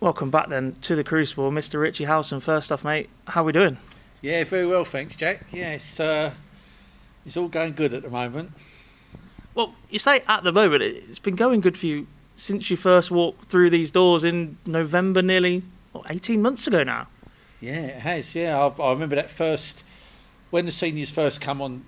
Welcome back then to the Crucible, Mr. Richie Howson. First off, mate, how we doing? Yeah, very well, thanks, Jack. Yeah, it's all going good at the moment. Well, you say at the moment, it's been going good for you since you first walked through these doors in November, nearly 18 months ago now. Yeah, it has. Yeah, I remember that first when the seniors first come on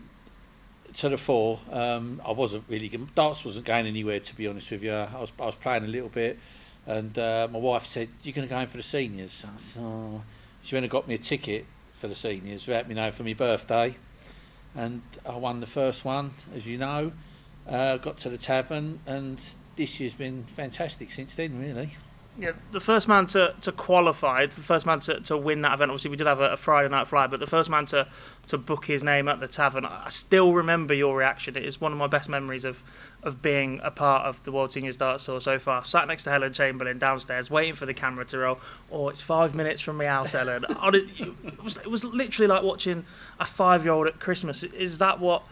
to the fore. I wasn't really darts wasn't going anywhere, to be honest with you. I was playing a little bit, and my wife said, "You're going to go in for the seniors?" I said, "Oh." She went and got me a ticket for the seniors without me knowing, for my birthday, and I won the first one, as you know. Got to the tavern, and this year's been fantastic since then, really. Yeah, the first man to qualify, the first man to win that event. Obviously, we did have a Friday night fly, but the first man to book his name at the tavern. I still remember your reaction. It is one of my best memories of being a part of the World Seniors Darts Tour so far. Sat next to Helen Chamberlain downstairs, waiting for the camera to roll. Oh, it's 5 minutes from my house, Helen. It was literally like watching a 5-year-old at Christmas. Is that what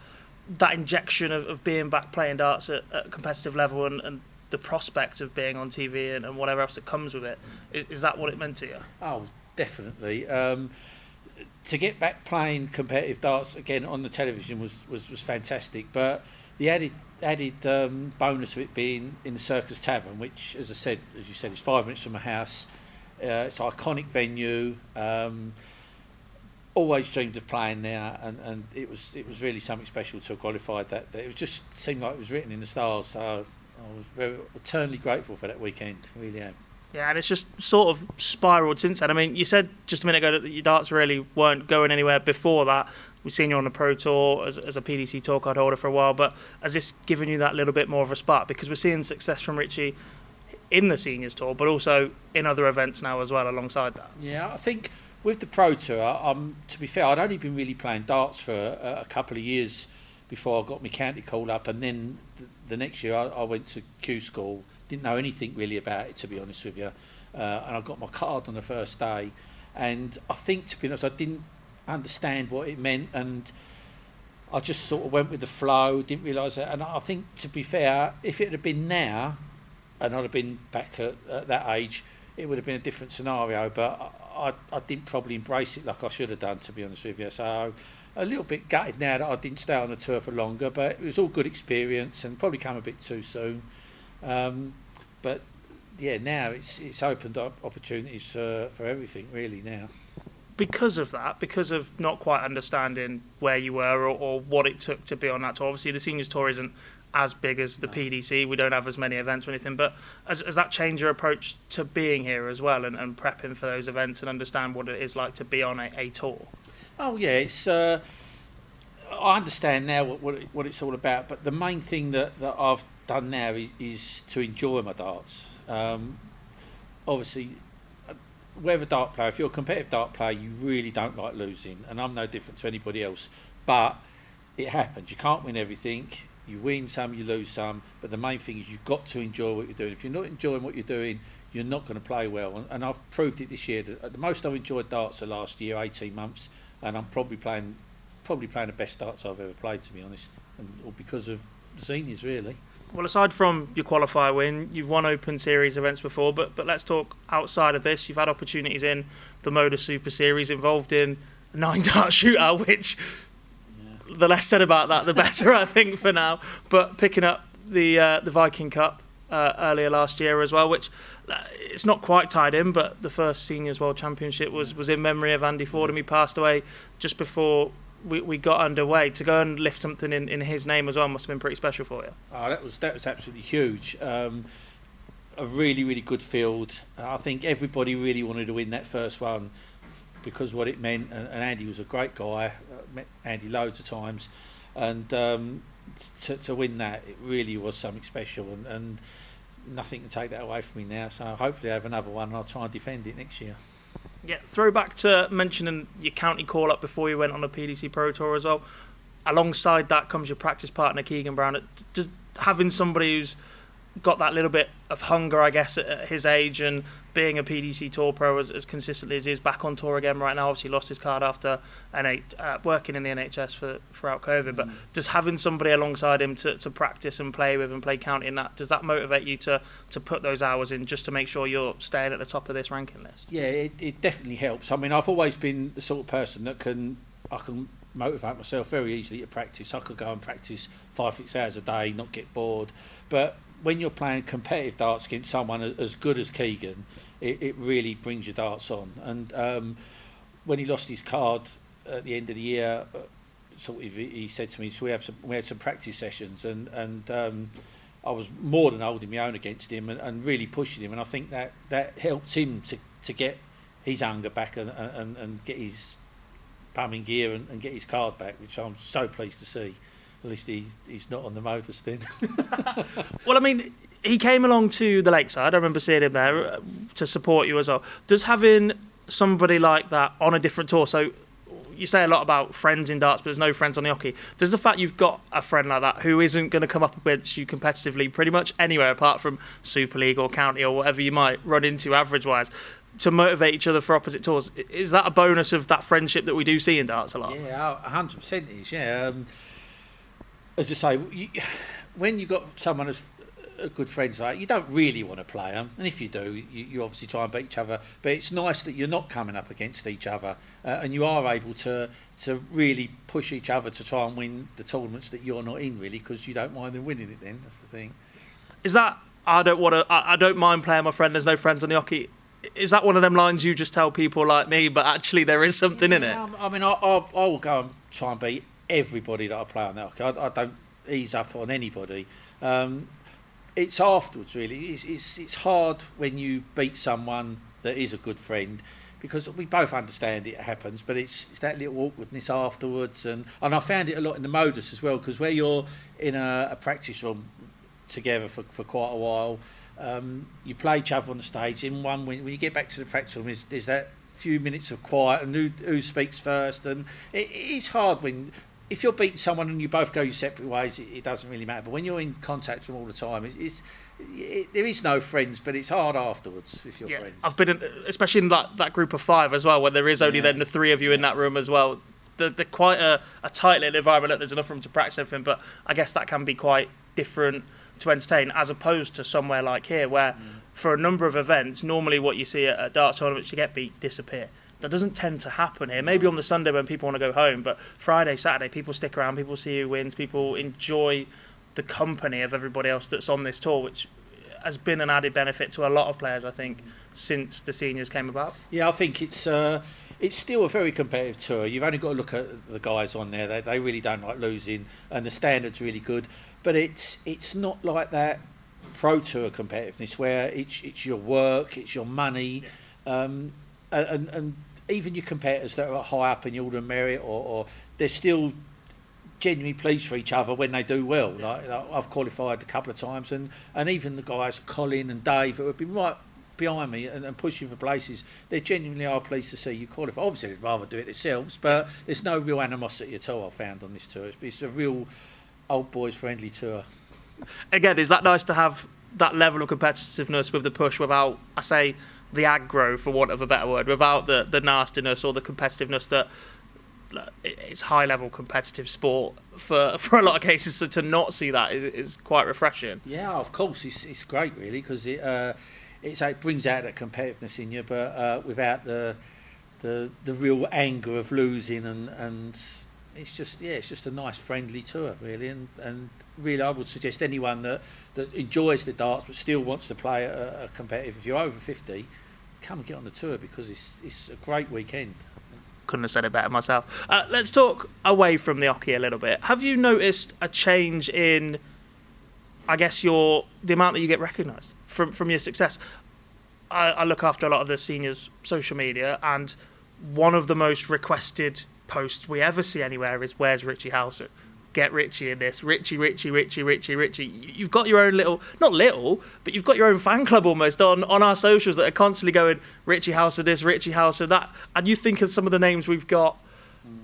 that injection of being back playing darts at a competitive level and the prospect of being on TV and whatever else that comes with it, is that what it meant to you? Oh, definitely. To get back playing competitive darts again on the television was fantastic, but the added bonus of it being in the Circus Tavern, which, as you said, is 5 minutes from my house. It's an iconic venue. Always dreamed of playing there, and it was really something special to have qualified that. It was just seemed like it was written in the stars. So I was very eternally grateful for that weekend. Really am. Yeah, and it's just sort of spiralled since then. I mean, you said just a minute ago that your darts really weren't going anywhere before that. We've seen you on the Pro Tour as a PDC Tour card holder for a while, but has this given you that little bit more of a spark? Because we're seeing success from Richie in the Seniors Tour, but also in other events now as well alongside that. Yeah, I think with the Pro Tour, to be fair, I'd only been really playing darts for a couple of years before I got my county call up, and then the next year I went to Q School. Didn't know anything really about it, to be honest with you, and I got my card on the first day, and I think, to be honest, I didn't understand what it meant, and I just sort of went with the flow, didn't realise that. And I think, to be fair, if it had been now and I'd have been back at that age, it would have been a different scenario, but I didn't probably embrace it like I should have done, to be honest with you. So a little bit gutted now that I didn't stay on the tour for longer, but it was all good experience and probably come a bit too soon. But yeah, now it's opened up opportunities for everything really now. Because of that, because of not quite understanding where you were or what it took to be on that tour. Obviously, the Seniors Tour isn't as big as the PDC. We don't have as many events or anything. But has that changed your approach to being here as well and prepping for those events and understand what it is like to be on a tour? Oh yeah, it's. I understand now what it's all about. But the main thing that I've done now is to enjoy my darts. Obviously, whether dart player, if you're a competitive dart player, you really don't like losing, and I'm no different to anybody else. But it happens. You can't win everything. You win some, you lose some. But the main thing is you've got to enjoy what you're doing. If you're not enjoying what you're doing, you're not going to play well. And I've proved it this year. The most I've enjoyed darts the last year, 18 months, and I'm probably playing the best darts I've ever played, to be honest, and all because of the seniors, really. Well, aside from your qualifier win, you've won Open Series events before, but let's talk outside of this. You've had opportunities in the Moda Super Series, involved in a 9-dart shootout, which the less said about that, the better, I think, for now. But picking up the Viking Cup earlier last year as well, which it's not quite tied in, but the first Seniors World Championship was in memory of Andy Ford, and he passed away just before we got underway. To go and lift something in his name as well must have been pretty special for you. Oh, that was absolutely huge. A really, really good field. I think everybody really wanted to win that first one because what it meant, and Andy was a great guy. Met Andy loads of times, and to win that, it really was something special, and nothing can take that away from me now. So hopefully I have another one, and I'll try and defend it next year. Yeah, throwback to mentioning your county call-up before you went on the PDC Pro Tour as well. Alongside that comes your practice partner, Keegan Brown. Just having somebody who's got that little bit of hunger, I guess, at his age, and being a PDC Tour pro as consistently as he is, back on tour again right now. Obviously lost his card after working in the NHS throughout COVID, but just having somebody alongside him to practice and play with and play county in that, does that motivate you to put those hours in just to make sure you're staying at the top of this ranking list? Yeah, it definitely helps. I mean, I've always been the sort of person that I can motivate myself very easily to practice. I could go and practice 5-6 hours a day, not get bored. But when you're playing competitive darts against someone as good as Keegan, it really brings your darts on. And when he lost his card at the end of the year, he said to me, so we had some practice sessions, and I was more than holding my own against him and really pushing him. And I think that helped him to get his hunger back and get his bumming gear and get his card back, which I'm so pleased to see. At least he's not on the motor then. Well, I mean, he came along to the Lakeside. I remember seeing him there to support you as well. Does having somebody like that on a different tour, so you say a lot about friends in darts, but there's no friends on the hockey. Does the fact you've got a friend like that who isn't going to come up against you competitively pretty much anywhere apart from Super League or County or whatever you might run into average-wise, to motivate each other for opposite tours, is that a bonus of that friendship that we do see in darts a lot? Yeah, 100% is, yeah. As I say, when you've got someone as good friends like, you don't really want to play them, and if you do, you obviously try and beat each other, but it's nice that you're not coming up against each other, and you are able to really push each other to try and win the tournaments that you're not in, really, because you don't mind them winning it then. That's the thing. Is that, I don't mind playing my friend, there's no friends on the hockey, is that one of them lines you just tell people like me, but actually there is something in it? I mean, I will go and try and beat everybody that I play on the hockey. I don't ease up on anybody. It's afterwards, really. It's hard when you beat someone that is a good friend, because we both understand it happens, but it's that little awkwardness afterwards. And I found it a lot in the modus as well, because where you're in a practice room together for quite a while, you play each other on the stage. When you get back to the practice room, there's that few minutes of quiet and who speaks first. And it's hard if you're beating someone and you both go your separate ways, it doesn't really matter. But when you're in contact with them all the time, there is no friends, but it's hard afterwards if you're friends. I've been especially in that group of 5 as well, where there is only then the 3 of you in that room as well. They're quite a tight little environment. There's enough room to practice everything, but I guess that can be quite different to entertain, as opposed to somewhere like here, where for a number of events, normally what you see at darts tournaments, you get beat, disappear. That doesn't tend to happen here. Maybe on the Sunday when people want to go home, but Friday, Saturday, people stick around, people see who wins, people enjoy the company of everybody else that's on this tour, which has been an added benefit to a lot of players, I think, since the seniors came about. Yeah, I think it's still a very competitive tour. You've only got to look at the guys on there. They really don't like losing, and the standard's really good. But it's not like that Pro Tour competitiveness where it's your work, it's your money, and even your competitors that are high up in the order of merit, or they're still genuinely pleased for each other when they do well. Like I've qualified a couple of times, and even the guys Colin and Dave who have been right behind me and pushing for places, they genuinely are pleased to see you qualify. Obviously they'd rather do it themselves, but there's no real animosity at all I've found on this tour. It's a real old boys friendly tour. Again, is that nice to have that level of competitiveness with the push without, I say, the aggro, for want of a better word, without the nastiness or the competitiveness that it's high level competitive sport for a lot of cases, so to not see that is quite refreshing. Yeah, of course, it's great really, because it brings out that competitiveness in you, but without the real anger of losing, and it's just a nice friendly tour really, and really I would suggest anyone that enjoys the darts but still wants to play a competitive, if you're over 50, come and get on the tour, because it's a great weekend. Couldn't have said it better myself. Let's talk away from the hockey a little bit. Have you noticed a change in, I guess, the amount that you get recognised from your success? I look after a lot of the seniors' social media, and one of the most requested posts we ever see anywhere is, "Where's Richie Howson? Get Richie in this. Richie. You've got your own not little, but you've got your own fan club almost on our socials that are constantly going, Richie Howson this, Richie Howson that. And you think of some of the names we've got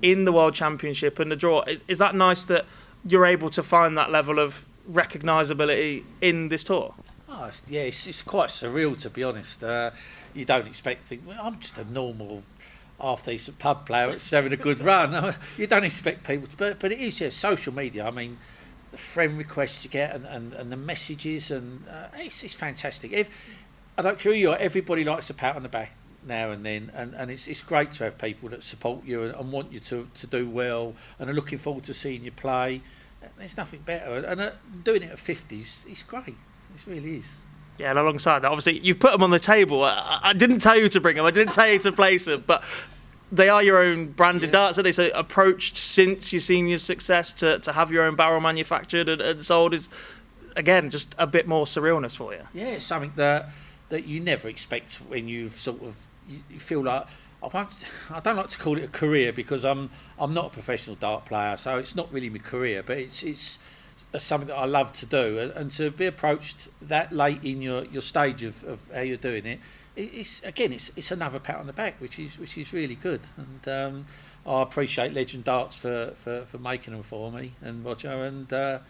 in the World Championship and the draw. Is that nice that you're able to find that level of recognisability in this tour? Oh, Oh, it's quite surreal, to be honest. You don't expect well, I'm just a normal, half-decent pub player that's having a good run. You don't expect people to, but it is, social media. I mean, the friend requests you get and the messages, and it's fantastic. I don't care who you are, everybody likes a pat on the back now and then, and it's great to have people that support you and want you to do well and are looking forward to seeing you play. There's nothing better, and doing it at 50s, it's great. It really is. Yeah, and alongside that, obviously, you've put them on the table. I didn't tell you to bring them. I didn't tell you to place them, but they are your own branded darts, aren't they? So approached since your senior success to have your own barrel manufactured and sold is, again, just a bit more surrealness for you. Yeah, it's something that you never expect when you've sort of, you feel like, I don't like to call it a career because I'm not a professional dart player, so it's not really my career, but it's something that I love to do, and to be approached that late in your stage of how you're doing it, it's another pat on the back, which is really good, and I appreciate Legend Darts for making them for me and Roger, and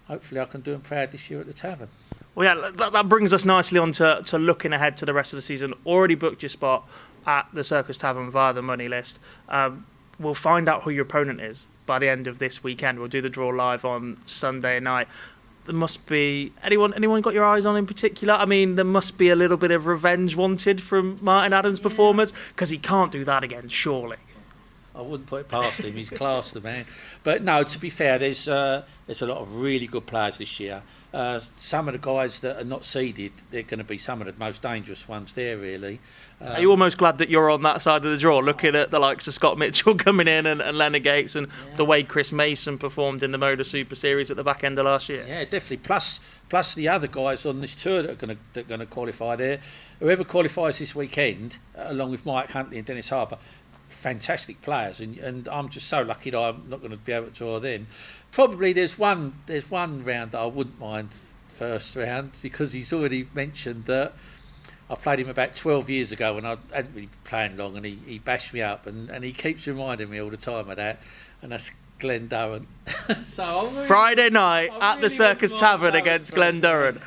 hopefully I can do them proud this year at the Tavern. Well, yeah, that brings us nicely on to looking ahead to the rest of the season. Already booked your spot at the Circus Tavern via the money list. We'll find out who your opponent is by the end of this weekend. We'll do the draw live on Sunday night. There must be anyone got your eyes on in particular? I mean, there must be a little bit of revenge wanted from Martin Adams' performance, because he can't do that again, surely. I wouldn't put it past him. He's class, the man. But no, to be fair, there's a lot of really good players this year. Some of the guys that are not seeded, they're going to be some of the most dangerous ones there, really. Are you almost glad that you're on that side of the draw, looking at the likes of Scott Mitchell coming in and Leonard Gates, and the way Chris Mason performed in the Moda Super Series at the back end of last year? Yeah, definitely. Plus the other guys on this tour that are going to qualify there. Whoever qualifies this weekend, along with Mike Huntley and Dennis Harper, fantastic players, and I'm just so lucky that I'm not going to be able to draw them. Probably there's one round that I wouldn't mind, first round, because he's already mentioned that I played him about 12 years ago when I hadn't really been playing long, and he bashed me up, and he keeps reminding me all the time of that, and that's Glen Durrant. Friday night at the Circus Tavern against Glen Durrant.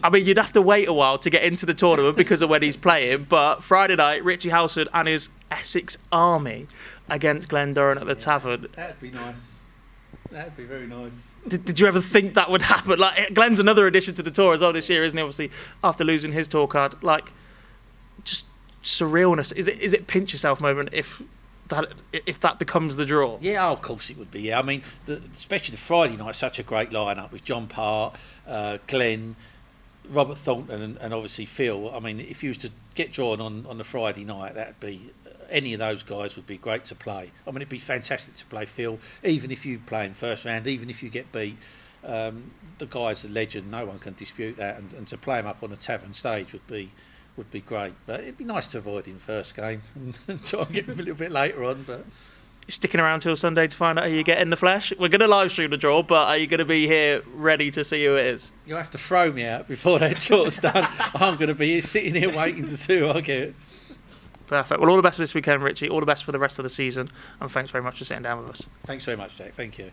I mean, you'd have to wait a while to get into the tournament because of when he's playing, but Friday night, Richie Howson and his Essex Army against Glen Durrant at the Tavern. That'd be nice. That'd be very nice. Did you ever think that would happen? Like, Glenn's another addition to the tour as well this year, isn't he? Obviously, after losing his tour card, like, just surrealness. Is it pinch yourself moment if that becomes the draw? Yeah, of course it would be. Yeah, I mean, especially the Friday night, such a great lineup with John Part, Glenn, Robert Thornton, and obviously Phil. I mean, if you was to get drawn on the Friday night, that'd be, any of those guys would be great to play. I mean, it'd be fantastic to play Phil, even if you play in first round, even if you get beat. The guy's a legend, no one can dispute that, and to play him up on the Tavern stage would be great. But it'd be nice to avoid him first game and try and get him a little bit later on. But you're sticking around till Sunday to find out who you get in the flesh? We're going to live stream the draw, but are you going to be here ready to see who it is? You'll have to throw me out before that draw's done. I'm going to be here, sitting here waiting to see who I get. Perfect. Well, all the best for this weekend, Richie. All the best for the rest of the season. And thanks very much for sitting down with us. Thanks very much, Jake. Thank you.